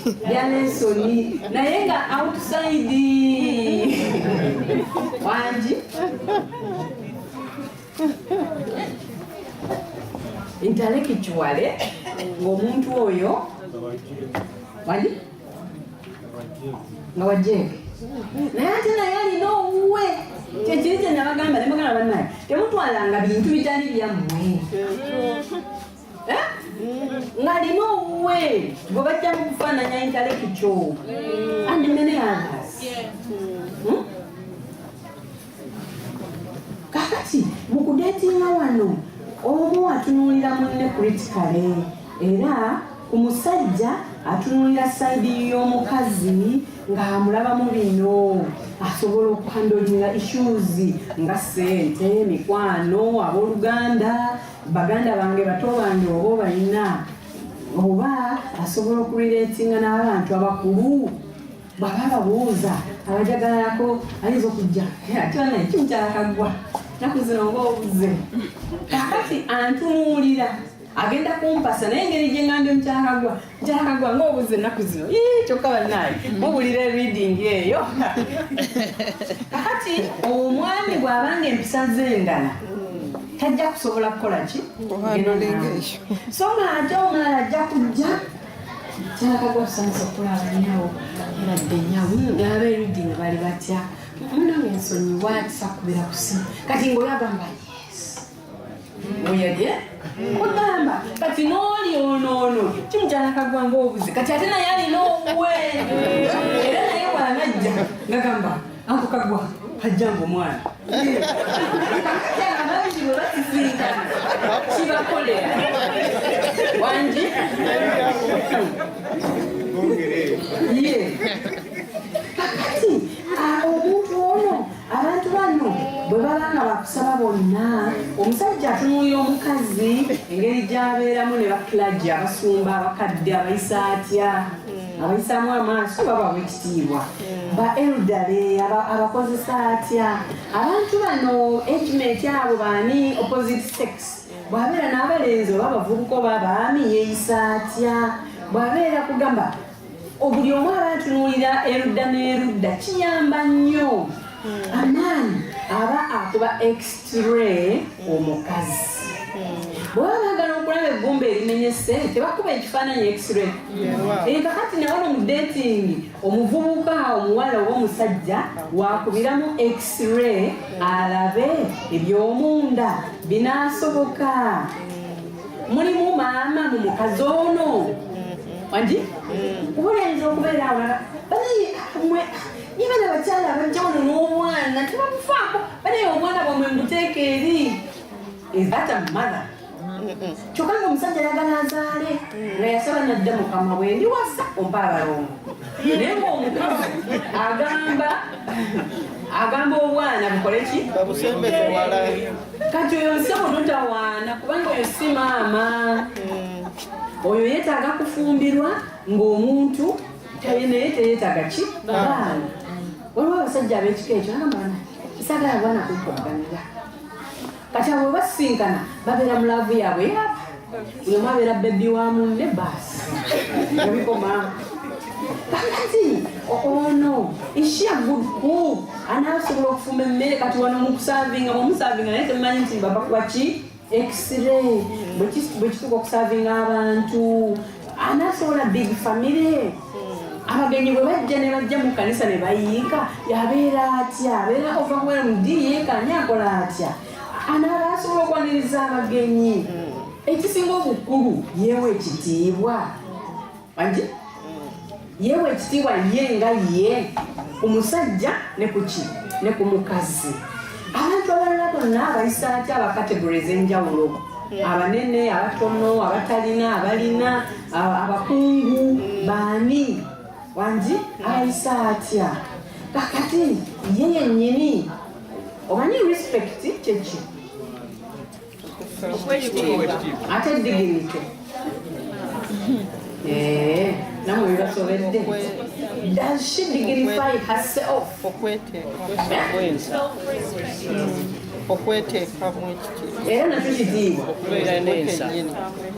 bya Nensoni naye nga outside wangi intellectual ng'omuntu oyo wangi nga wajjenge naye ate naye alina obuwe kyekiri kye nabagamba ne bagamba bannaye temutwalanga bintu bitali byammwe ng'alina obuwe gwe bajja mu kufaananya intellectual and many others. Kakati mu kudeetinga wano omu atunuulira munne critically era ku musajja atunuulira sayidi y'omukazi ng'amulabamu bino asobola okuhandolinga issues nga ssente, mikwano, abooluganda, baganda bange, bato bange oba balina, oba asobola okurileetinga n'abantu abakulu bw'aba babuuza abajagalalako ayinza okujja ate naye kimukyalakaggwa naku zino oba obuze kakati antunuulira agenda kumpasa naye engeri gye ngambye mukyalakaggwa ng'obuze ennaku zino kyokka bannaye mubulira reading eyo kakati omwami bw'abanga empisa z'endala tajja kusobola kukola ki so ng'ate omulala ajja kujja kyalakaggwa tusanisa okulaba nyawo eradde nyawo ng'aba reading bali batya munange ensonyiwa tisakubira ku simu kati ng'olagamba oyadye ogamba kati n'oli ono kimukyalakaggwa ng'obuze kati ate naye alina obuwe era naye bw'anajja ngagamba ankukagwa hajjanga omwana abangi bwe bakisinkana kibakolera wangi ye kakati omuntu ono abantu bano bwe baba nga bakusaba bonna omusajja atunuulira omukazi engeri gy'abeeramu ne bakiraji abasumba abakadde abayisa atya abayisaamu amaaso babawa ekitiibwa ba elderly abakozesa atya abantu bano egimenti abo baani opposite sex bw'abeera n'abalenzi oba abavubuka oba abaami yeeyisa atya bw'abeera kugamba buli omu aba atunuulira erudda n'erudda kiyamba nnyo amaanyi aba akuba x-ray omukazi bw'aba baagala okulaba eggumba erimenyese tebakuba ekifaananyi x-ray kakati ne wano mu dating omuvubuka omuwala oba omusajja wakubiramu x-ray alabe eby'omunda binaasoboka mulimu maama mu mukazi ono wangi obulenzi okubeera awalala banaye bana abakyala abajja wano n'omwana tebamufaako banaye omwana bwamwe muteeka eri ezata mother kyokka nga omusajja ayagala azaale nga yasaba nadda mukama bwe ndi wasa ompa abalongo naye ngaomukazi agamba obwana bukole ki kati oyo nsebo totawaana kubanga oyo si maama oyo yeetaaga kufumbirwa ng'omuntu naye teyeetaaga ki baana waliwo abasajja ab'ekika ekyo nagambana kisagala bwana kukoganira kati abo basinkana babeera mu laavu yaabwe yaba buli omu abeera bebbi wa munne baasi ebikoma kakati ono ishia good cook anaasobola okufumba emmere kati wano mukusaavinga mumusaavinga naye temumanyi nti babakuba ki x-ray bwe kituuka okusaavinga abantu anaasobola big family abagenyi bwe bajja ne bajja mu kanisa ne bayiika yabeera atya abeera overwhelmed yeekanya akola atya anaaba asobola okwaniriza abagenyi ekisinga obukulu yeewa ekitiibwa wangi yeewa ekitiibwa ye nga ye ku musajja ne ku ki ne ku mukazi abantu abalala bonna abayisa atya abakategories enjawulo abanene abatono abatalina abalina abakungu baani wangi abayisa atya kakati ye yennyini omanyi respect kyeki ate dignity namwe bibasobedde does she dignify herself okweteekamu ekitiibwa era nakyo kitiibwa okubeera n'ensa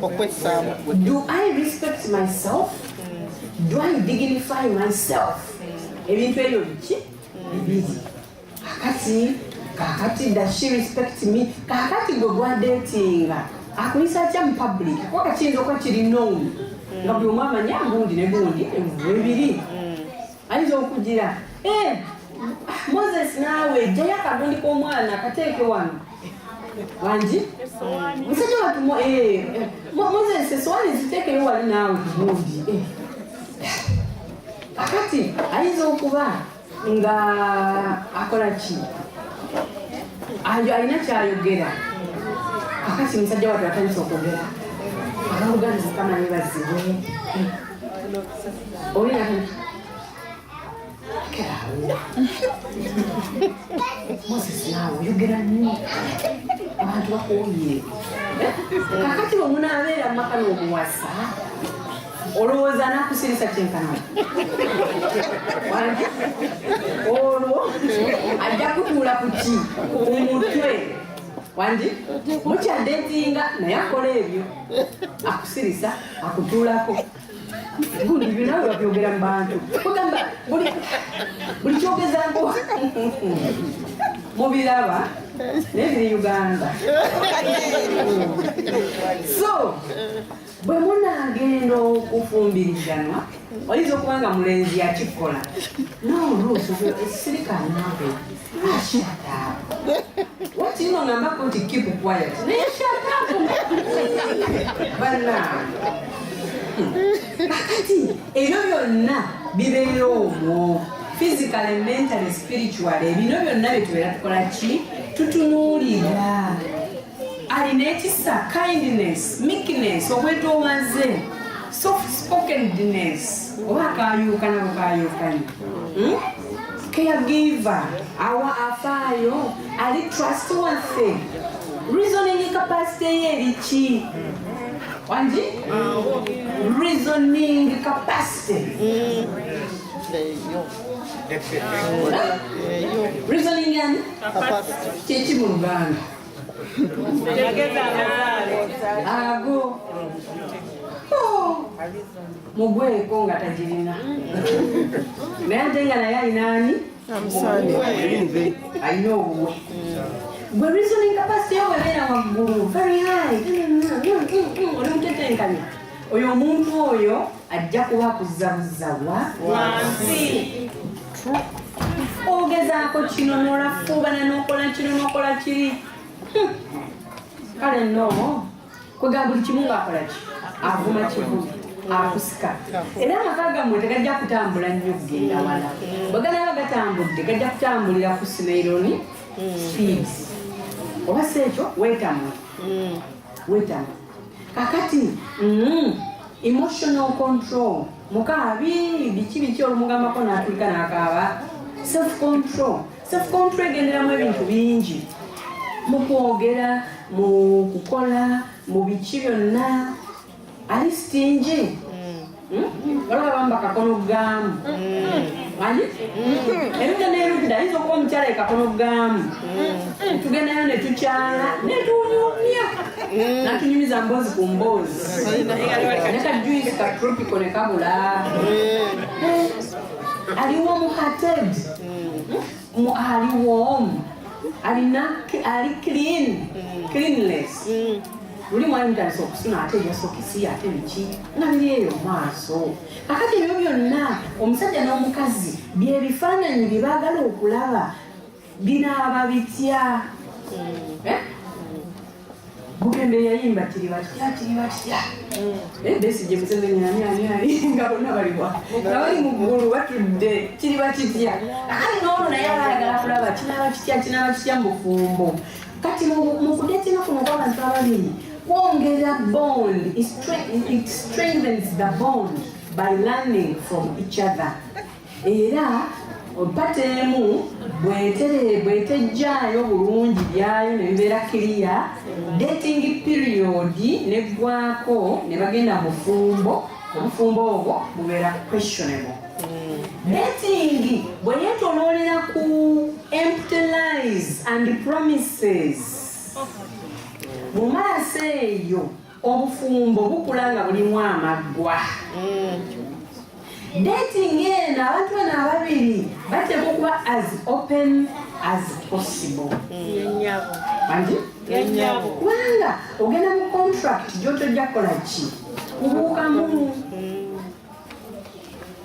okwessaamu do I respect myself Do I dignify myself? Ebintu ebyo biki bibiri. Kakati does she respect me? Kakati gwe gwa datinga akuyisa kya mu public kwa kiyinza okuba kiri known nga buli omu amanya gundi ne gundi ebiri ayinza okugira Moses naawe jjayo akagundi k'omwana kateeke wano wangi musajja watumo Moses esowani ziteekeyo wali naawe gundi kakati ayinza okuba nga akola ki alina kyayogera kakati musajja watu atandise okwogera akaluganiza Mukama yeebazibwe olina Moses naawe oyogera nnyo abantu bakuwulire kakati omunaabeera mu maka n'omuwasa olowooza nakusirisa kyenkana olwo ajja kutuula ku ki ku mutwe wandi mukyadetinga naye akola ebyo akusirisa akutuulako gundi byonawe babyogera mu bantu kugamba buli kyogezango mubiraba naye biri Uganda so bwe munagenda okufumbiriganwa oyinza okuba nga mulenzi yakikola sirikanawe ashatapo watino ngambako nti keep quiet naye shatapo bana kakati ebyo byonna bibeera omwo physically, mentally, spiritually ebino byonna byetubeera tukola ki tutunuulira alina ekisa kindness, meekness, obwetoowaze, soft spokenedness oba akayuukana bukayuukani caregiver afaayo ali trustworthy reasoning capacity ye eriki wangi reasoning capacity reasoning yani kyeki mu Luganda ago mugweko nga tagirina naye ate nga naye alinaani alina obuwe gwe reasoning capacity yo webeera waggulu very high oli mutetenkanya oyo omuntu oyo ajja kuba kuzabuzawa wansi ogezaako kino n'olafuubana n'okola kino n'okola kiri kale nno kwega buli kimu ng'akola ki avuma kivuga akusika era amaka gammwe tegajja kutambula nnyo kugenda wala bwe ganaba gatambudde gajja kutambulira ku sinaironi speeds oba si ekyo weetamwe kakati emotional control mukaabi biki olumugambako n'atulika n'akaaba self control egenderamu ebintu bingi mu kwogera mu kukola mu biki byonna ali stingy olaba bamba kakono gamu ani erudda n'erudda ayinza okuba omukyala ekakono gamu tugendayo ne tukyala netunyumya natunyumiza mboozi ku mboozi ne kajuisi ka tropico ne kabula aliwo mu hearted aliwomu ali cleanless luli mwali mutandisa okusuna ate ebyasokisi ate biki nga biri eyo maaso kakati ebyo byonna omusajja n'omukazi byebifaananyi bye baagala okulaba binaaba bitya Bugembe yayimba kiri batya Besigye musezenyanyanyali nga bonna baliwa abali mu ggulu batudde kiri batya akali n'ono naye abaagala kulaba kinaaba kitya mu bufumbo kati mu kudetina kuno kw'abantu ababiri kwongera bond, it strengthens the bond by learning from each other era opateemu bwetejjaayo bulungi byayo ne bibeera clear dating period neggwako ne bagenda mu bufumbo obufumbo obwo bubeera questionable dating bwe yeetooloolera ku empty lies and promises mu maaso eyo obufumbo bukula nga bulimu amaggwa dating eno abantu bano ababiri bateekwa okuba as open as possible. Bangi? Kubanga ogenda mu contract gy'otojja kukola ki? Kubuukamu.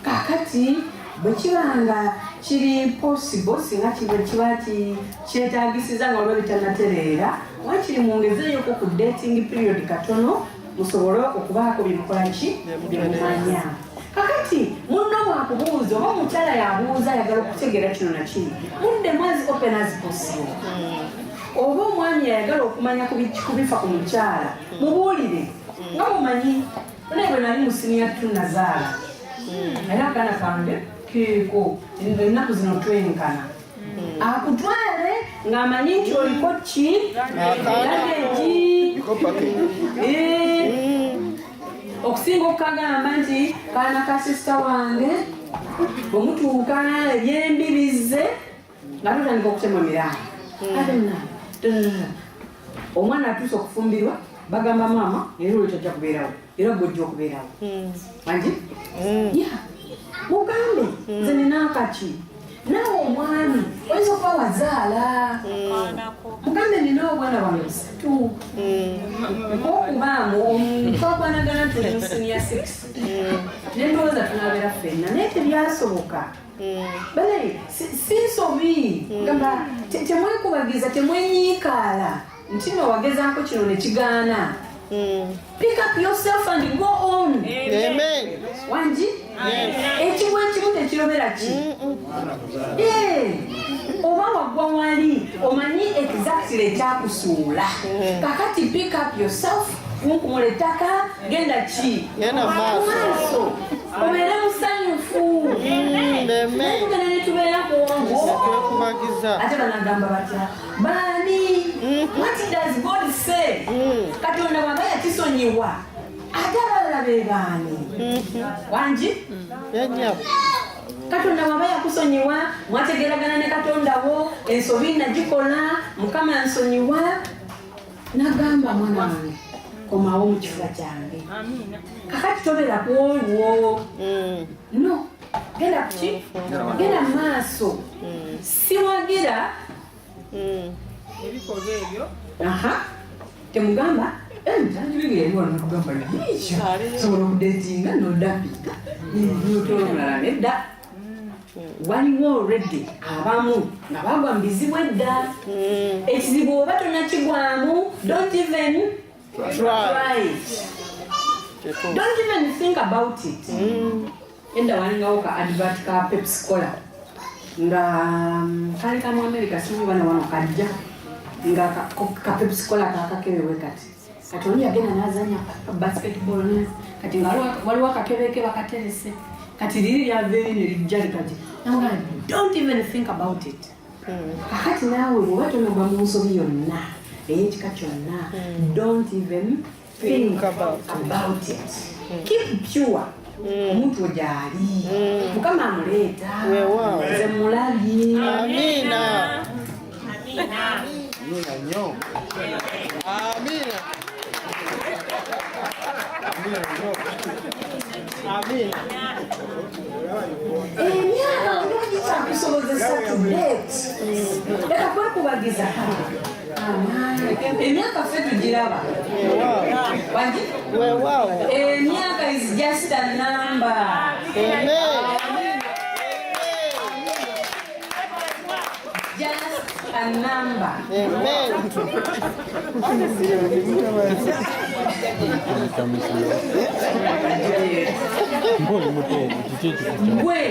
Kakati bwe kibanga kiri possible singa kiba kyetaagisiza nga olwo bitanatereera wakiri mwongezeyoko ku dating period katono musobole okubaako byemukola ki byemumanya. Kakati munno bwakubuuza oba omukyala yabuuza ayagala okutegeera kino nakiri muddemu as open as possible. Oba omwami ayagala okumanya kubifa ku mukyala mubuulire nga mumanyi naye bwe nali mu senior tunazaala era akaana kange keeko ennaku zino twenkana akutwale ng'amanyi nti oliko ki gageji okusinga okukagamba nti kaana ka sisita wange bwemutuuka ebyembirize nga tutandika okutema mirango omwana atuuse okufumbirwa bagamba maama era olwo tajja kubeerawo era gwojja okubeerawo angi mugambe nze ninaakaki naawe omwami oyinza okuba wazaala mugambe nina obwana bwange busatu nk'okubaamu twakwanagana nti oli musinia 6 nendowooza tunaabeera ffenna naye tebyasoboka bale sinsobi gamba temwekubagiza temwenyiikaala nti no wagezaako kino ne kigaana. Pick up yourself and go on. Amen. Wanji? Ekimu ekimu tekirobera ki? Oba wagwa wali omanyi exactly ekyakusuula. Kakati pick up yourself kunkumula ettaka genda ki? Genda maaso. Obeere musanyufu. Nakugenda ne tubeera kuwongo. Ate banagamba batya baani what does God say? Katonda bw'aba yakisonyiwa ate abalala be baani? Wangi? Katonda bw'aba yakusonyiwa mwategeragana ne Katonda wo ensobi nagikola Mukama nsonyiwa nagamba mwana wange komawo mu kifuba kyange kakati tobeera ku olwo no genda kuki genda maaso siwagira ebikolwa ebyo temugamba ntanjibigeriwanakugamba nakyo sobola okudetinga nodapika notolomulala nedda waliwo already abamu nga bagwa mu bizibu edda ekizibu oba tonakigwamu don't even try it. Don't even think about it. Enda walingawo ka advert ka Pepsi Cola nga kali ka mu America simu bana wano kajja nga ka Pepsi Cola kakakebewe kati oli agenda nazanya basketball ne kati nga waliwo akakebeke bakaterese kati liri lyaveri ne lijjali kati nanga don't even think about it. Kakati naawe bw'oba tonogwa mu nsobi yonna ey'ekika kyonna don't even think about it. Keep pure. Omuntu gyali Mukama amuleeta nze mulabi. Amina. Amina nnyo. Amina. Amina. Emyaka ng'ogikyakusobozesa to date. Leka kwekubagiza emyaka ffe tugiraba wangi emyaka is just a number. Just a number. Gwe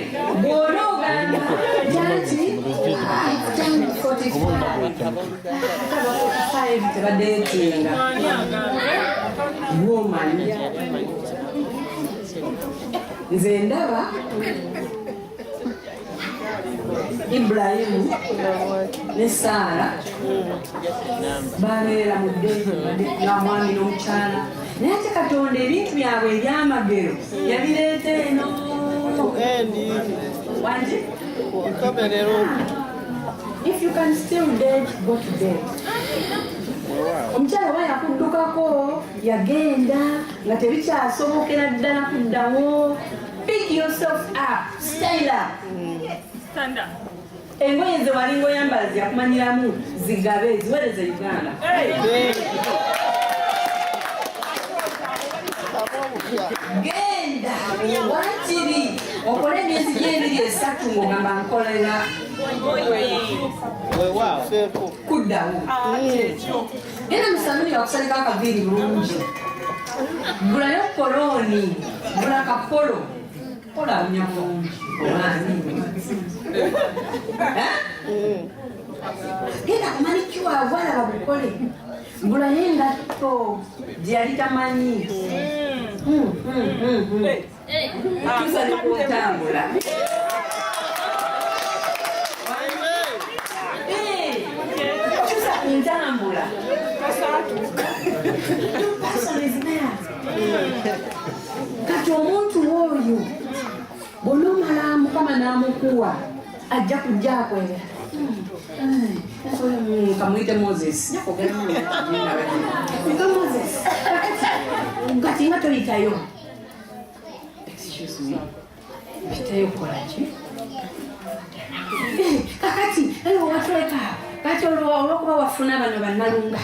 bw'ola ogamba janti 45 tebadeetinga womanyi nze ndaba Ibrahimu ne Sara babeera mu ddeeto nga mwami n'omukyala naye ate Katonda ebintu byabwe ebyamagero yabireeta eno wangi if you can still date go to date. Omukyala oba yakuddukako yagenda nga tebikyasobokera ddala kuddawo pick yourself up. Stand up. Stand up. Engoye ze walingo yambala ziyakumanyiramu zigabe ziwereze Uganda. Genda wakiri okole emyezi gy'ebiri esatu ng'ogamba nkolera kuddawo. Genda musanuli akusalika akaviiri bulungi. Gulayo koloni, gula kapolo. Kola bunya bulungi. Genda kumanikiwa abawala babukole. Gulayo engatto gye yali tamanyi. Tusa ne kutambula. Tusa kuntambula. Kati omuntu oyo bw'onomala Mukama n'amukuwa ajja kujja akwera. Kamuyite Moses. Moses. Kati nga toyitayo. Excuse me. Mpitayo kukola ki? Kakati watuleka. Kati olw'okuba wafuna bano bannalunga.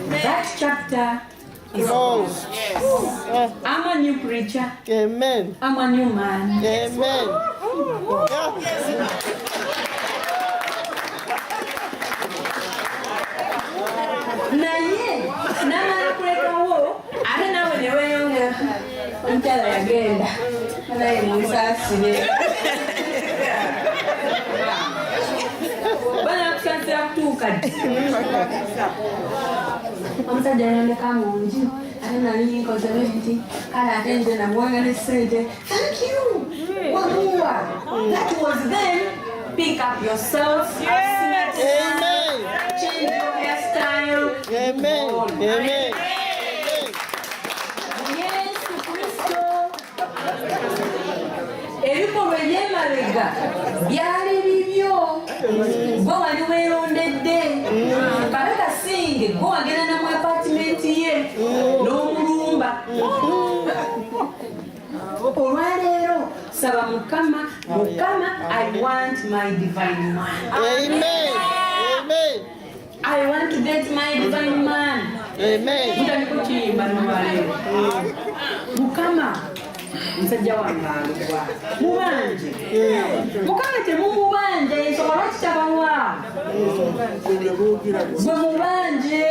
That chapter is closed. I'm a new preacher. Amen. I'm a new man. Amen. Naye namala kulekawo ate nawe ne weeyongera omukyala yagenda naye musaasire banakusasira kutuuka ddi omusajja yandeka mungi ate nali nkozewo nti kale ate nze namuwanga ne ssente. Thank you wamuwa. That was then. Pick up yourself. Amen. Change your hairstyle. Amen. Amen. Yesu Kristo ebikolwa eby'emabega byali bibyo. Gwe wali weerondedde. Kabaka Singe gwe wagenda na mu apatimenti ye n'omulumba. Olwaleero saba Mukama, I want my divine man. Amen. Amen. I want to get my divine man. Amen. Mutani kukiyimba n'olwaleero. Mukama musajja wange alugwa mubanje. Mukama temumubanja ensonga lwaki tabawa? Gwe mubanje.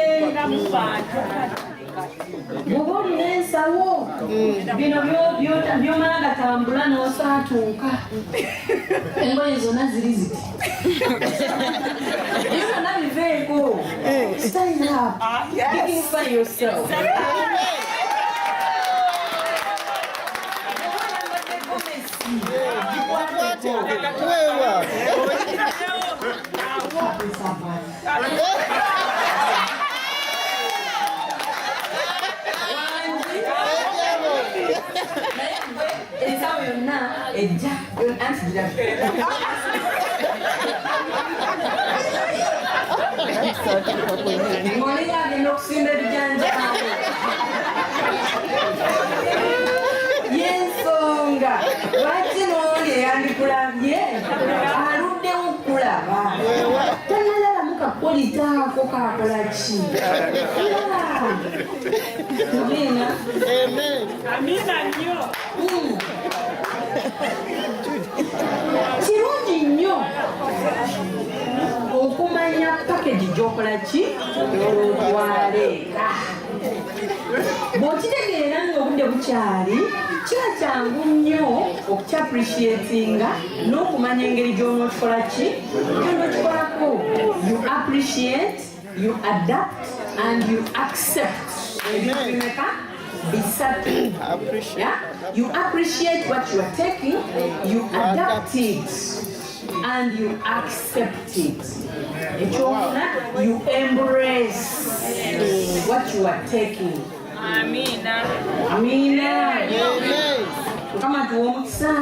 Bw'oba olina ensawo bino by'omala gatambula n'osaatuuka engoye zonna ziri ziti byonna biveeko. Stand up. Dignify yourself. Ensawo yonna ejja anti ng'olinga agenda okusimba ebijanja y'ensonga lwaki n'oli eyandikulabye aluddewo okulaba tannalalamu kapolitaako kakola ki? Amina. Amina nnyo. Kirungi nnyo okumanya package gy'okola ki otwaleeka. Bw'okitegeera ng'obudde bukyali kiba kyangu nnyo okukyapreciatinga n'okumanya engeri gy'onookikola ki gy'onookikolako. You appreciate, you adapt and you accept. Yeah? You appreciate what you are taking, you adapt it, and you accept it. You embrace what you are taking. Amina. Amina. Mukama tuwa omukisa.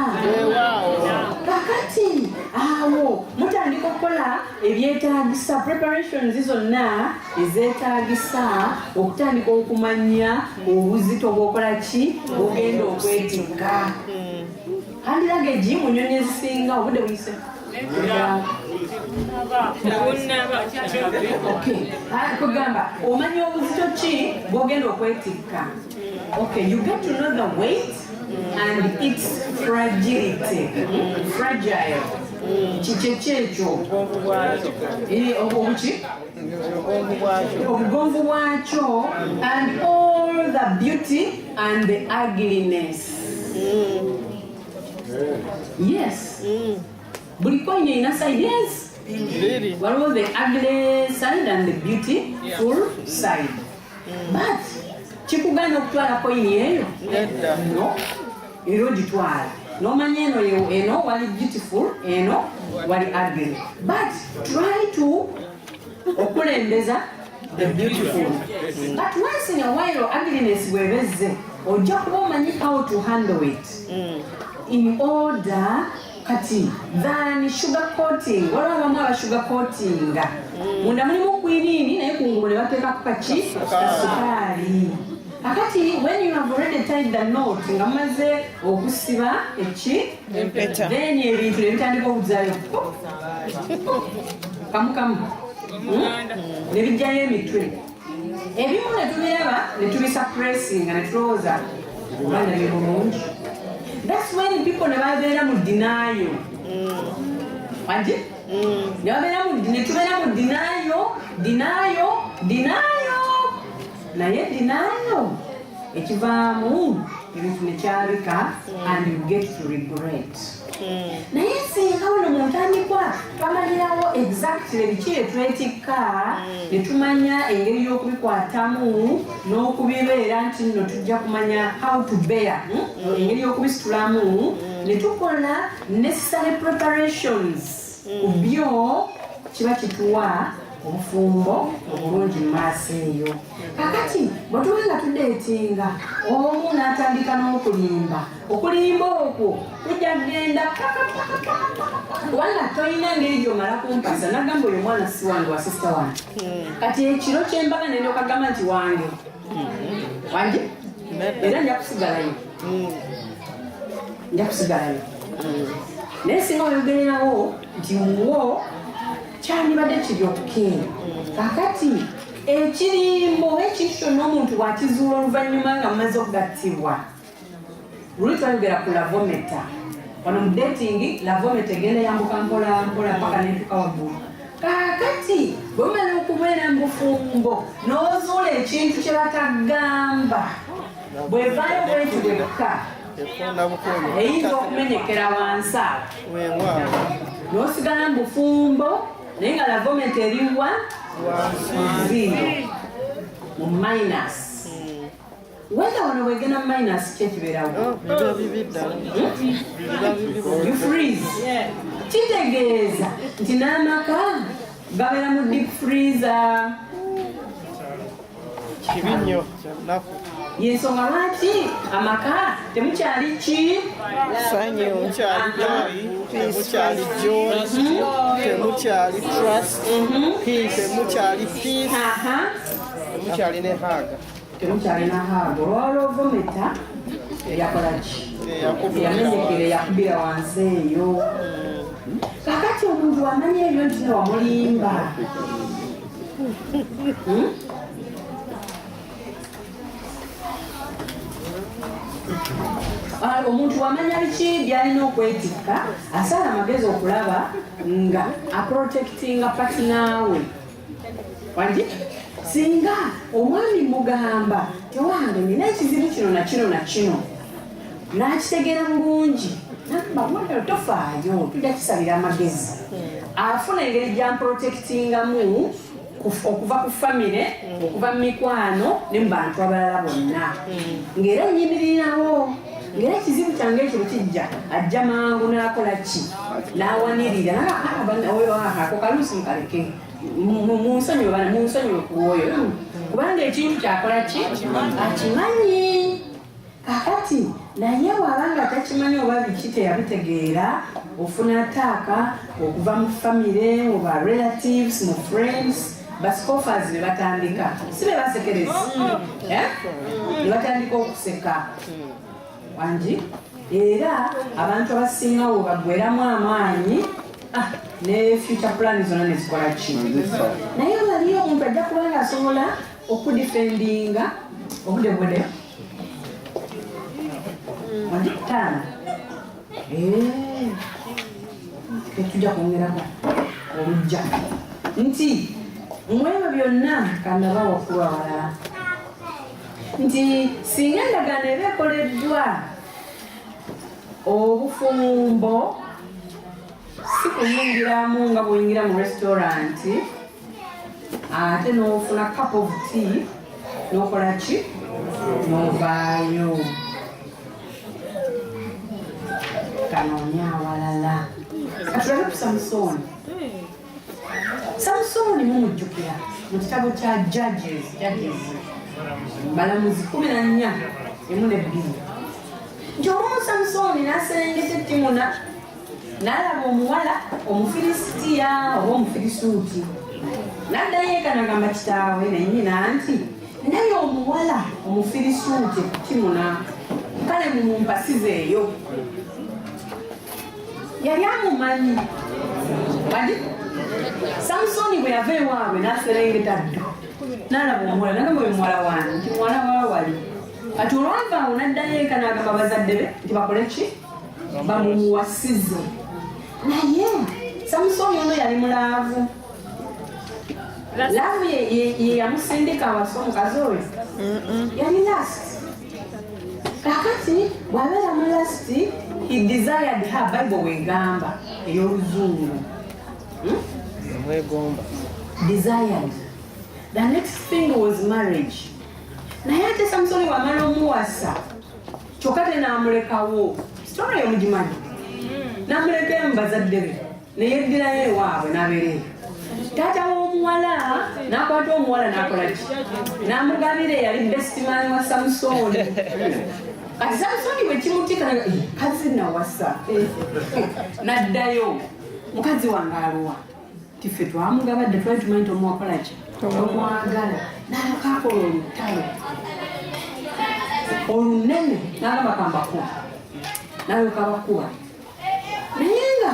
Kakati awo mutandika okukola ebyetaagisa preparations zonna ezeetaagisa okutandika okumanya obuzito bw'okola ki bw'ogenda okwetikka. Handiragegi mu nnyonyi ezisinga obudde buyise. Kugamba omanya obuzito ki bw'ogenda okwetikka. Okay, you get to know the weight and its fragility. Fragile. Kikyekyo. Obugonvu bwakyo and all the beauty and the ugliness. Yes. Buli coin ina side, yes. What was the ugly side and the beautiful side? But chikugana okutwala coin eyo? No. Ero gitwala. Nomanya eno wali beautiful, eno wali ugly. But try to okulembeza the beautiful. But once in a while ugliness webeze, ojja kuba omanyi how to handle it. In order kati than sugar coating. Waliwo abamu aba sugar coating. Munda mulimu kwinini naye kungulu ne bateekako kaki sukaali. Akati when you have already tied the knot nga mumaze okusiba empeta, then ebintu ne bitandika okuzaayo kamukamu ne bijjayo emitwe. Ebimu ne tubiraba ne tubisuppressinga ne tulowooza obana bye bulungi. That's when people ne babeera mu denial. Wanje? Ne babeera mu denial. Naye denial ekivaamu ebintu ne kyabika and you get to regret. Naye singa wano mu ntandikwa twamalirawo exactly biki etwetikka ne tumanya engeri y'okubikwatamu n'okubibeera nti nno tujja kumanya how to bear engeri y'okubisitulamu ne tukola necessary preparations ku byo kiba kituwa obufumbo obulungi mu maaso eyo. Kakati bwe tuba nga tudeetinga omu n'atandika n'okulimba okwo kujja kugenda kubanga tolina ngeri gy'omala kumpasa nagamba oyo mwana si wange wa sisita wange. Kati ekiro ky'embaga ne ndokagamba nti wange era nja kusigalayo naye singa oyogererawo nti wo kyandibadde kiri okukeera. Kakati ekirimbo ekintu kyonna omuntu bw'akizuula oluvannyuma nga mumaze okugattibwa luli twayogera ku lavometa. Wano mu dating lavometa egenda yambuka mpola mpola paka n'etuuka waggulu. Kakati bwe mumala okubeera mu bufumbo n'ozuula ekintu kye batagamba bw'evaayo bwekyo bwekka eyinza okumenyekera wansi awo n'osigala mu bufumbo naye nga lavometa eriwa zero mu minus. Whether wano wegenda mu minus kyekibeerawo you freeze. Kitegeeza nti n'amaka gabeera mu deep freezer. Kibinyo kyanaku. Yensonga lwaki amaka temukyali ki Sanyo mukyali joy, temukyali joy, temukyali trust, temukyali peace, temukyali ne haga. Temukyali na haga. Olw'olovometa yakola ki? Yamenyekera yakubira wansi eyo. Kakati omuntu wamanya ebyo nti wamulimba. Omuntu wamanya biki byalina okwetikka asaala amagezi okulaba nga aprotectinga patinaawe. Wanje singa omwami mugamba tewange nina ekizibu kino na kino na kino n'akitegeera bulungi nagamba tofaayo tujja kisabira amagezi afuna engeri gyamprotectingamu okuva ku famire okuva mu mikwano ne mu bantu abalala bonna ng'era nyimirirawo ng'era ekizibu kyange ekyo kijja ajja mangu n'akola ki n'awanirira ako kaluusi mukaleke munsonyiwe ku oyo kubanga ekintu kyakola ki akimanyi kakati naye wabanga takimanyi oba biki teyabitegeera ofuna attaaka okuva mu famire oba relatives mu friends bascoffers ne batandika si be basekereza ne batandika okuseka wangi era abantu abasinga wo bagweramu amaanyi ne future plan zonna nezikola ki naye waliyo omuntu ajja kuba nga asobola okudifendinga obudebwede wandikutaana ketujja kwongerako olujja nti mwebyo byonna kandaba wakulu awalala nti singa endagaano eba ekoleddwa obufumbo si kuyingiramu nga bw'oyingira mu restaurant ate n'ofuna cup of tea n'okola ki n'ovaayo kanoonya awalala katulabe ku samusoni samusoni mumujjukira mu kitabo kya judges balamuzi 14 nti olumu samusoni n'aserengeta ettimuna n'alaba omuwala omufilisitiya oba omufirisuuti n'addayo eka n'agamba kitaawe nennyina nti naye omuwala omufirisuuti ettimuna kale mumumpasizeeyo yali amumanyi kati samusoni bwe yava ewaabwe n'aserengeta ddo n'alaba omuwala nagamba oyo muwala wange nti muwala wawe wali kati olwava awo n'addayo eka n'agamba bazadde be nti bakole ki bamumuwasize naye samusoni ono yali mulaavu laavu ye yamusindika awasa omukazi oyo yali lasti kakati bw'abeera mu lasti he desired her bible wegamba ey'oluzungu desired the next thing was marriage naye ate samusoni wamala omuwasa kyokka te n'amulekawo story omugimanyi n'amulekayo mu bazadde be neyeddirayo ewaabwe n'abeereyo taata w'omuwala n'akwata omuwala n'akola ki n'amugabira eyali bestimani wa samusoni kati samusoni bwe kimutika kazi nawasa n'addayo mukazi wange aluwa tiffe twamugabadde twali tumanyi nti omuwakola ki omwagala n'akakola olutalo olunene n'agamba kambakuba nawe kabakuba naye nga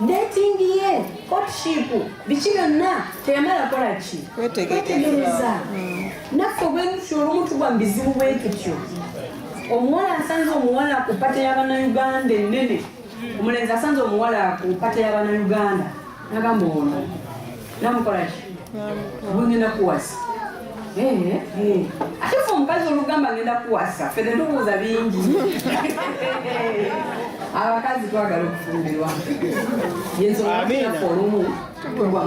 dating ye courtship biki byonna teyamala kola ki kwetegereza naffe obwetutyo olumu tugwa mu bizibu bwetutyo omuwala asanze omuwala ku pate y'abannauganda ennene omulenzi asanze omuwala ku pate y'abannauganda nagamba ono namukola ki bwengenda kuwasa ate fe omukazi olugamba ngenda kuwasa ffe tetubuuza bingi abakazi twagala okufumbirwa yensonaffe olumu tugwa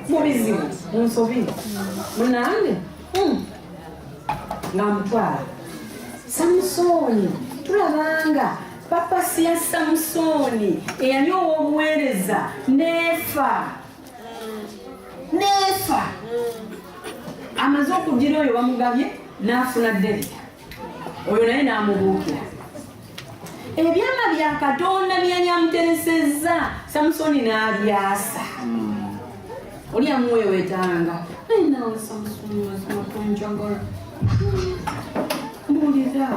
mubizibu munsobi munange nga mutwala samusoni tulabanga papasi ya samusoni eyali ow'obuweereza neefa amaze okugira oyo bamugabye n'afuna Delita oyo naye n'amubuukira ebyama bya katonda byanyamuteresezza samusoni n'abyasa oli amuwewetanga naye nawe samusoni wazimatonjagala mbuulira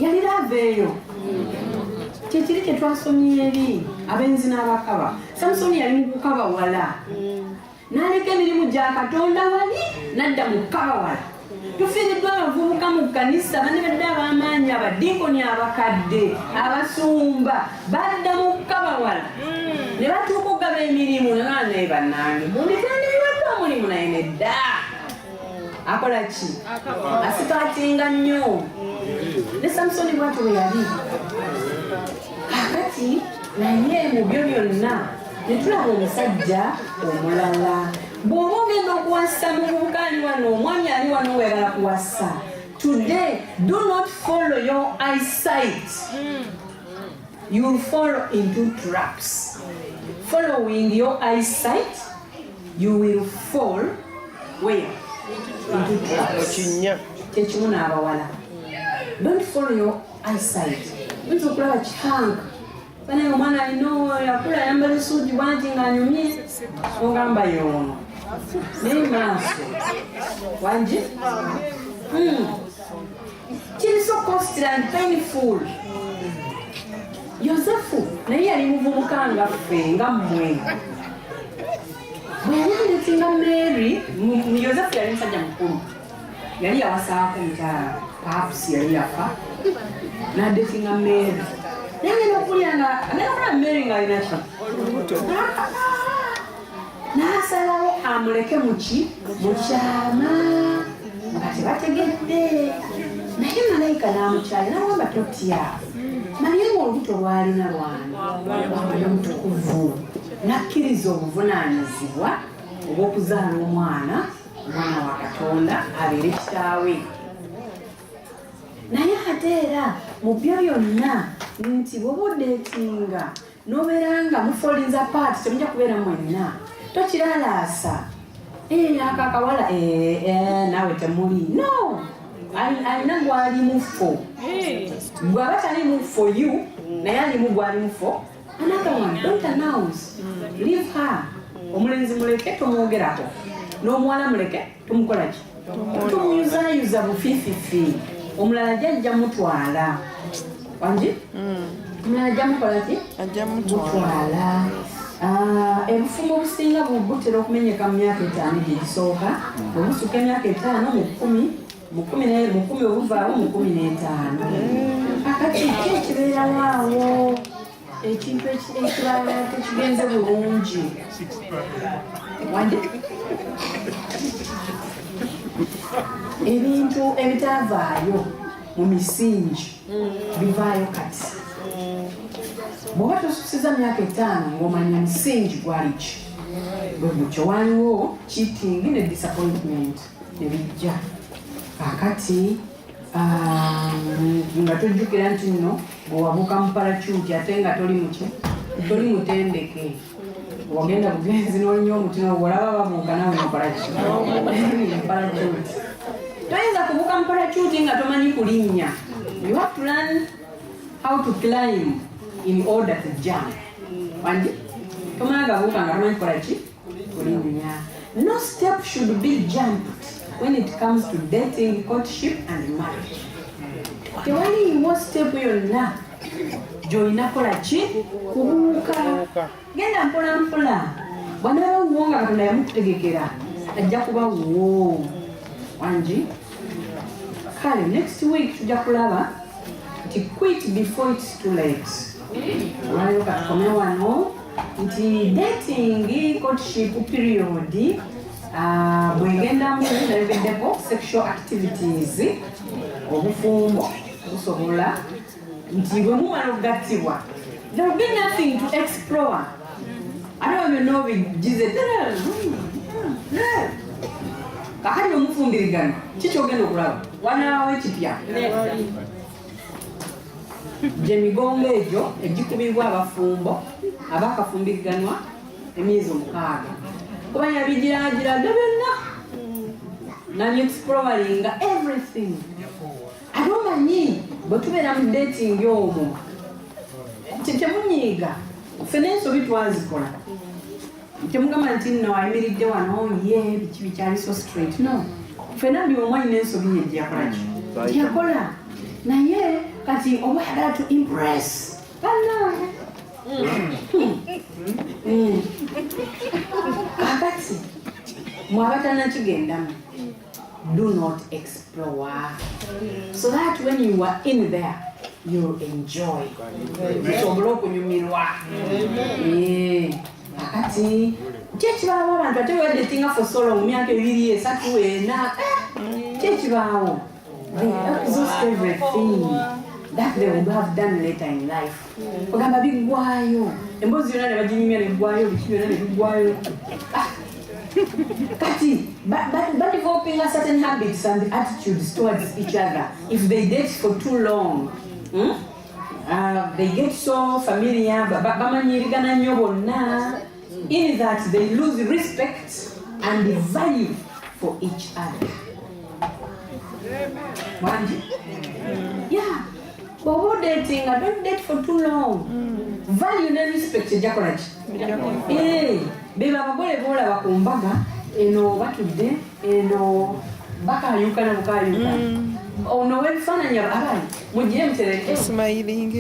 yali laaveeyo kyekiri kye twasomye eri abenzi n'abakaba samusoni yali mu kukabawala n'aleka emirimu gya katonda wali n'adda mu kukabawala tufiiriddwa abavubuka mu kkanisa bane badde ab'amaanyi abadinkoni abakadde abasumba badda mu kukabawala ne batuuka okugaba emirimu naye bannange bunditandikibadde omulimu naye nedda akola ki asitaatinga nnyo ne samusoni bwatyo bwe yali kakati naye mu byo byonna ne tulaba omusajja omulala bw'oba ogenda okuwasa mu bubukaani wano omwami ali wano weebala kuwasa today do not follow your eyesight you'll fall into traps following your eyesight you will fall where into traps kyekimu n'abawala Don't follow your eyesight. Oyinza okulaba kihanka banaye omwana alina yakula ayambala essuugi bwanti ng'anyumye ogamba y'ono naye maaso wangi kiri so costly and painful. Yosefu naye yali muvubuka nga ffe nga mmwe bwe yalendetinga Mary. Yosefu yali musajja mukulu, yali yawasaako mukyala perhaps yali yafa n'adetinga Mary. Naye ngenda okulya nga Mary ng'alina ki n'asalawo amuleke mu kyama nga tebategedde. Naye malayika n'amukyali n'agamba totya, Mariyamu olubuto lw'alina lwana mutukuvu, n'akkiriza obuvunaanyizibwa obw'okuzaala omwana wa Katonda abeere kitaawe. Naye ate era mu byo byonna nti bw'oba odeetinga n'obeera nga mufolinza paati temujja kubeera mwenna, tokiralaasa akakawala naawe temuli no. Alina gwali mufo, bw'aba talimu for you naye alimu gwali mufo. Another one, don't announce, leave her. Omulenzi muleke tomwogerako, n'omuwala muleke tumukolaki, tumuyuzayuza bufiififi. Omulala jajja mutwala wangi, omulala ajja mukolaki, mutwala. Ebufumo obusinga butera okumenyeka mu myaka 5 gyegisooka, obusuka emyaka 5 mu 10 obuvaawo mu 15. Akati ki ekibeerawo awo, ekintu ekirala tekigenze bulungi wangi, ebintu ebitavaayo mu misingi bivaayo kati. Bw'oba tosusiza myaka 5 ng'omanya musingi gwali ki, bwe gutyo waliwo cheating ne disappointment ne bijja. Kakati nga tojjukira nti nno bwewabuuka mu parachuti ate nga toli mutendeke, wagenda bugenzi n'olinya omuti olaba babuuka nawe muparaki parachuti. Toyinza kubuuka mu parachuti nga tomanyi kulinnya. You have to learn how to climb in order to jump. Wangi tomanya gabuuka nga tomanyi kukolaki kulinnya. No step should be jumped when it comes to dating, courtship and marriage. Tewaliiwo step yonna gy'olina kolaki kubuuka. Genda mpola mpola, bw'anaaba wuwo nga Katonda yamukutegekera ajja kuba wuwo wangi. Kale next week tujja kulaba nti quit before it's too late. Olwaleero katukome wano nti dating, courtship period bwegendamu nayogeddeko sexual activities, obufumbo busobola nti bwe mumala okugattibwa there will be nothing to explore. Ate byonna obigize kakati bwemufumbirigana kikyogenda okulaba wanaawo ekipya gyemigongo egyo egikubibwa abafumbo abakafumbiriganwa emyezi 6 kuba yabigiragiraga byonna nali exploringa everything. Ate omanyi bwe tubeera mu dating omwo temunyiiga ffene ensobi twazikola, temugamba nti nno ayimiridde wano ye biki bikyali so straight. No, ffena buli omu alina ensobi ye gyakolaki gyakola, naye kati oba yagala to impress bannange. Kakati mwabatanakigendamu, do not explore so that when you are in there you'll enjoy. Musobole okunyumirwa. Kakati kyekibaawo abantu ate wedatinga for so long, myaka 2, 3, 4 kyekibaawo they exhaust everything that they would have done later in life. Ogamba biggwayo, emboozi yonna ne baginyumya neggwayo, biki byonna ne biggwayo. Kati but developing a certain habits and attitudes towards each other. If they date for too long, they get so familiar, bamanyirigana nnyo bonna, in that they lose respect and value for each other. Wangi? Yeah. Bw'oba datinga, don't date for too long. Value ne respect ejakola ki? Beba abagole boolaba ku mbaga eno batudde eno bakayuka na bukayuka. Ono w'ebifaananyi abayi mugire mutereke. Smiling.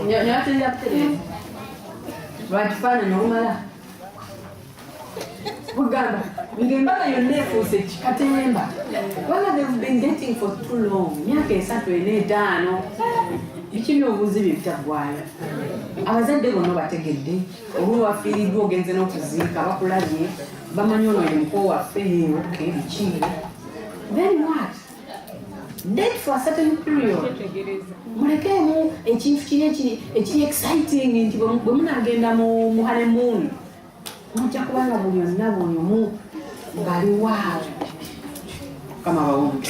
Nyatenda kutereka. Lwakifaananyi olumala. Bugamba, ng'embaga yonna efuuse kikatemba. Whether they've been dating for too long, myaka 3 4 5. Biki by'obuuzi bye bitaggwayo. Abazadde bonna bategedde, olwo wafiiriddwa ogenze n'okuziika bakulabye, bamanyi ono ye muko waffe okay biki. Then what? Date for a certain period. Mulekeemu ekintu kiri exciting nti bwe munaagenda mu honeymoon. Mujja kubanga buli yonna buli omu ng'ali waawo. Kama bawumbi.